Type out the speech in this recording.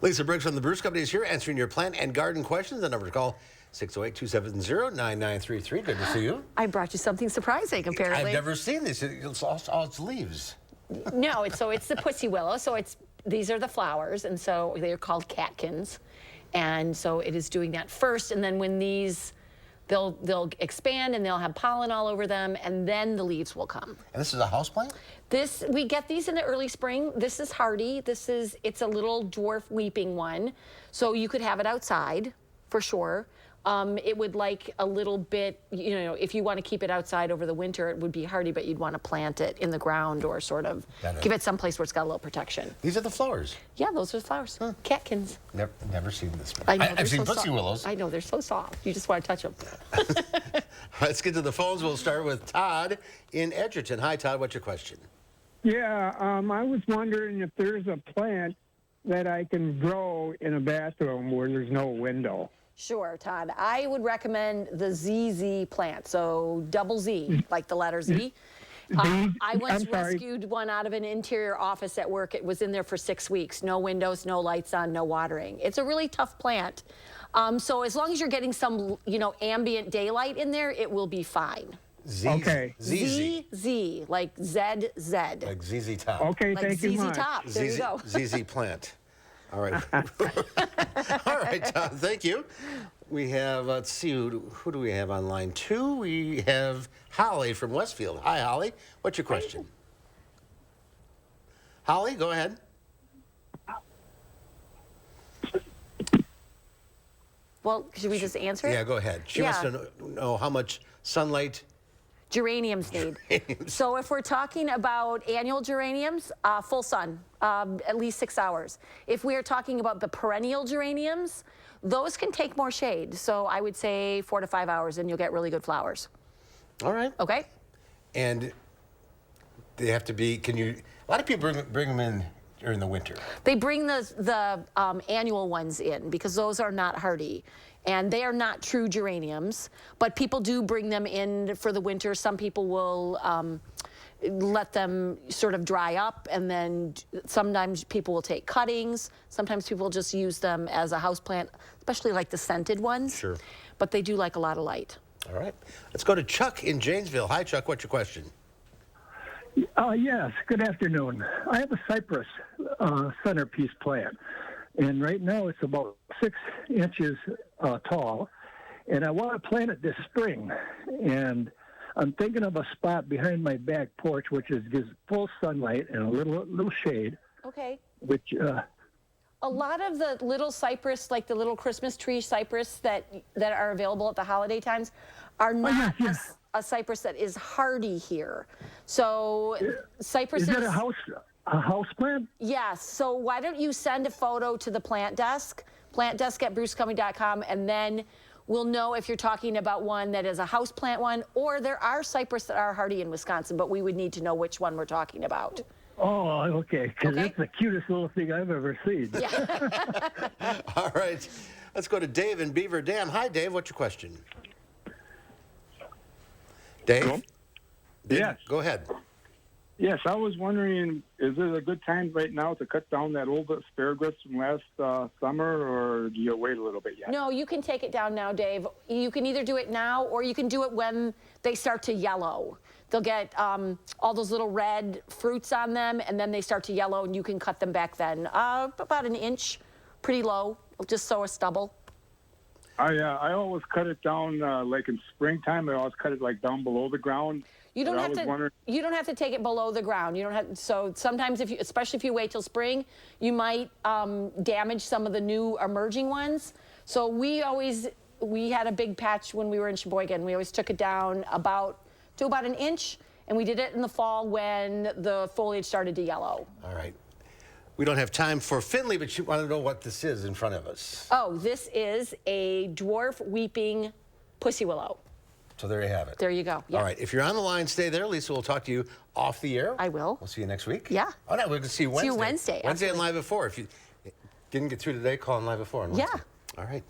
Lisa Briggs from the Bruce Company is here answering your plant and garden questions. The number to call, 608-270-9933. Good to see you. I brought you something surprising, apparently. I've never seen this. It's all its leaves. No, it's the pussy willow. So these are the flowers, and so they're called catkins. And so it is doing that first, and then when these, they'll expand and they'll have pollen all over them, and then the leaves will come. And this is a house plant? We get these in the early spring. This is hardy. It's a little dwarf weeping one. So you could have it outside for sure. It would like a little bit, if you want to keep it outside over the winter, it would be hardy, but you'd want to plant it in the ground or sort of give it someplace where it's got a little protection. These are the flowers? Yeah, those are the flowers. Huh. Catkins. Never seen this one. I know, I've seen so pussy willows. I know, they're so soft. You just want to touch them. Let's get to the phones. We'll start with Todd in Edgerton. Hi, Todd. What's your question? Yeah, I was wondering if there's a plant that I can grow in a bathroom where there's no window. Sure, Todd. I would recommend the ZZ plant, so double Z, like the letter Z. I once rescued one out of an interior office at work. It was in there for 6 weeks. No windows, no lights on, no watering. It's a really tough plant. So as long as you're getting some, ambient daylight in there, it will be fine. Okay. ZZ, like ZZ. Like ZZ Top. Okay, like thank you much. ZZ Top. There you go. ZZ Plant. All right. All right, Todd, thank you. We have, let's see, who do we have on line 2? We have Holly from Westfield. Hi, Holly. What's your question? Holly, go ahead. Well, should we just answer it? Yeah, go ahead. She wants to know how much sunlight geraniums need. So if we're talking about annual geraniums, full sun, at least 6 hours. If we are talking about the perennial geraniums, those can take more shade. So I would say 4 to 5 hours and you'll get really good flowers. All right. Okay. And they have to be, a lot of people bring them in during the winter. They bring the annual ones in because those are not hardy. And they are not true geraniums, but people do bring them in for the winter. Some people will let them sort of dry up, and then sometimes people will take cuttings. Sometimes people just use them as a house plant, especially like the scented ones. Sure. But they do like a lot of light. All right. Let's go to Chuck in Janesville. Hi, Chuck. What's your question? Yes, good afternoon. I have a cypress centerpiece plant, and right now it's about 6 inches tall, and I want to plant it this spring, and I'm thinking of a spot behind my back porch which gives full sunlight and a little shade. Okay. Which a lot of the little cypress, like the little Christmas tree cypress that are available at the holiday times, are not a cypress that is hardy here. So cypresses. Is that a house plant? Yes. So why don't you send a photo to the plant desk @brucecumming.com, and then we'll know if you're talking about one that is a house plant one, or there are cypress that are hardy in Wisconsin, but we would need to know which one we're talking about. Oh, okay, because it's the cutest little thing I've ever seen. Yeah. All right. Let's go to Dave in Beaver Dam. Hi, Dave. What's your question? Dave? Hello? Yes. Go ahead. Yes, I was wondering, is it a good time right now to cut down that old asparagus from last summer, or do you wait a little bit yet? No, you can take it down now, Dave. You can either do it now, or you can do it when they start to yellow. They'll get all those little red fruits on them, and then they start to yellow, and you can cut them back then. About an inch, pretty low, just so a stubble. I always cut it down like in springtime. I always cut it like down below the ground. You don't have to. You don't have to take it below the ground. You don't have. So sometimes, especially if you wait till spring, you might damage some of the new emerging ones. So we had a big patch when we were in Sheboygan. We always took it down to about an inch, and we did it in the fall when the foliage started to yellow. All right. We don't have time for Finley, but you want to know what this is in front of us. Oh, this is a dwarf weeping pussy willow. So there you have it. There you go. Yeah. All right. If you're on the line, stay there. Lisa will talk to you off the air. I will. We'll see you next week. Yeah. Oh, no, we're going to see you Wednesday. See you Wednesday. Wednesday and Live at 4. If you didn't get through today, call in Live at 4 on Wednesday. Yeah. All right.